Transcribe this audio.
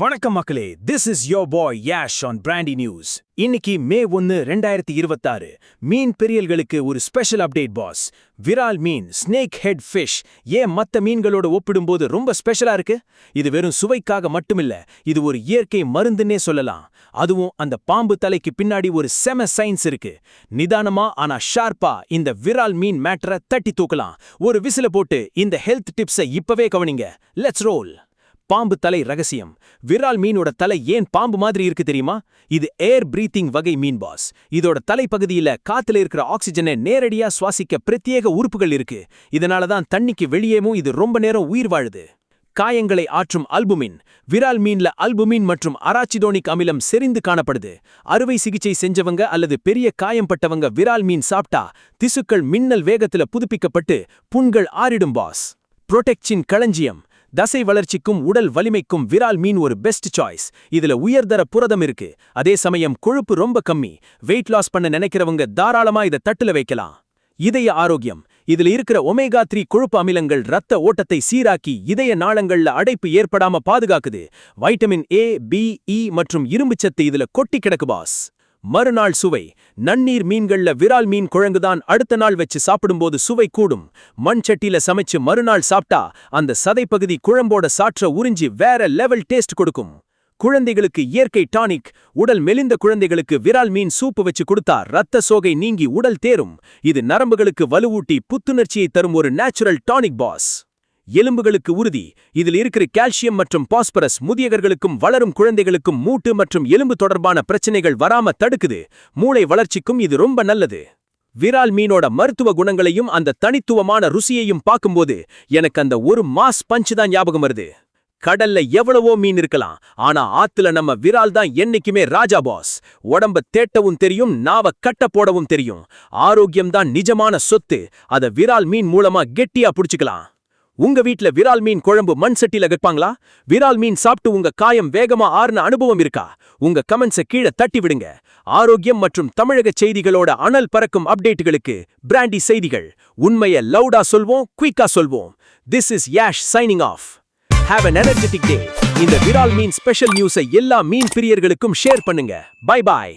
வணக்கம் மக்களே, this is your boy Yash on Brandy News. இன்னைக்கு மே 1, 2026. மீன் பெரியல்களுக்கு ஒரு ஸ்பெஷல் அப்டேட் பாஸ். விரால் மீன், ஸ்னேக் ஹெட் ஃபிஷ் ஏன் மத்த மீன்களோட ஒப்பிடும்போது ரொம்ப ஸ்பெஷலா இருக்கு? இது வெறும் சுவைக்காக மட்டுமில்ல, இது ஒரு இயற்கை மருந்துன்னே சொல்லலாம். அதுவும் அந்த பாம்பு தலைக்கு பின்னாடி ஒரு செம சயின்ஸ் இருக்கு. நிதானமா ஆனா ஷார்ப்பா இந்த விரால் மீன் மேட்டரை தட்டி தூக்கலாம். ஒரு விசில போட்டு இந்த ஹெல்த் டிப்ஸை இப்பவே கவனிங்க. Let's role. பாம்பு தலை ரகசியம். விரால் மீனோட தலை ஏன் பாம்பு மாதிரி இருக்கு தெரியுமா? இது ஏர் பிரீத்திங் வகை மீன் பாஸ். இதோட தலைப்பகுதியில காத்துல இருக்கிற ஆக்சிஜனை நேரடியா சுவாசிக்க பிரத்யேக உறுப்புகள் இருக்கு. இதனாலதான் தண்ணிக்கு வெளியேவும் இது ரொம்ப நேரம் உயிர் வாழுது. காயங்களை ஆற்றும் அல்புமின். விரால் மீன்ல அல்புமின் மற்றும் அராச்சிடோனிக் அமிலம் செறிந்து காணப்படுது. அறுவை சிகிச்சை செஞ்சவங்க அல்லது பெரிய காயம்பட்டவங்க விரால் மீன் சாப்பிட்டா திசுக்கள் மின்னல் வேகத்துல புதுப்பிக்கப்பட்டு புண்கள் ஆறிடும் பாஸ். புரோடெக்டின் களஞ்சியம். தசை வளர்ச்சிக்கும் உடல் வலிமைக்கும் விரால் மீன் ஒரு பெஸ்ட் சாய்ஸ். இதுல உயர்தர புரதம் இருக்கு. அதே சமயம் கொழுப்பு ரொம்ப கம்மி. வெயிட் லாஸ் பண்ண நினைக்கிறவங்க தாராளமா இதை தட்டுல வைக்கலாம். இதய ஆரோக்கியம். இதுல இருக்கிற ஒமேகா 3 கொழுப்பு அமிலங்கள் ரத்த ஓட்டத்தை சீராக்கி இதய நாளங்கள்ல அடைப்பு ஏற்படாம பாதுகாக்குது. வைட்டமின் A, B, E மற்றும் இரும்புச்சத்து இதுல கொட்டி கிடக்கு பாஸ். மறுநாள் சுவை. நன்னீர் மீன்கள்ல விரால் மீன் குழங்குதான் அடுத்த நாள் வச்சு சாப்பிடும்போது சுவை கூடும். மண் சட்டியில சமைச்சு மறுநாள் சாப்பிட்டா அந்த சதைப்பகுதி குழம்போட சாற்ற உறிஞ்சி வேற லெவல் டேஸ்ட் கொடுக்கும். குழந்தைகளுக்கு இயற்கை டானிக். உடல் மெலிந்த குழந்தைகளுக்கு விரால் மீன் சூப்பு வச்சு கொடுத்தா ரத்த சோகை நீங்கி உடல் தேரும். இது நரம்புகளுக்கு வலுவூட்டி புத்துணர்ச்சியை தரும் ஒரு நேச்சுரல் டானிக் பாஸ். எலும்புகளுக்கு உறுதி. இதில் இருக்கிற கால்சியம் மற்றும் பாஸ்பரஸ் முதியவர்களுக்கும் வளரும் குழந்தைகளுக்கும் மூட்டு மற்றும் எலும்பு தொடர்பான பிரச்சனைகள் வராம தடுக்குது. மூளை வளர்ச்சிக்கும் இது ரொம்ப நல்லது. விரால் மீனோட மருத்துவ குணங்களையும் அந்த தனித்துவமான ருசியையும் பார்க்கும்போது எனக்கு அந்த ஒரு மாஸ் பஞ்ச் தான் ஞாபகம் வருது. கடல்ல எவ்வளவோ மீன் இருக்கலாம், ஆனா ஆத்துல நம்ம விரால் தான் என்னைக்குமே ராஜா பாஸ். உடம்ப தேட்டவும் தெரியும், நாவ கட்ட போடவும் தெரியும். ஆரோக்கியம் தான் நிஜமான சொத்து. அத விரால் மீன் மூலமா கெட்டியா புடிச்சுக்கலாம். உங்க வீட்ல விரால் மீன் குழம்பு மண் சட்டில வைப்பாங்களா? விரால் மீன் சாப்பிட்டு உங்க காயம் வேகமா ஆறுன அனுபவம் இருக்கா? உங்க கமெண்ட்ஸை கீழே தட்டி விடுங்க. ஆரோக்கியம் மற்றும் தமிழக செய்திகளோட அனல் பறக்கும் அப்டேட்டுகளுக்கு பிராண்டி செய்திகள். உண்மையை லவுடா சொல்வோம், குயிக்கா சொல்வோம். This is Yash signing off. Have an energetic day. இந்த விரால் மீன் ஸ்பெஷல் நியூஸை எல்லா மீன் பிரியர்களுக்கும் ஷேர் பண்ணுங்க. Bye bye.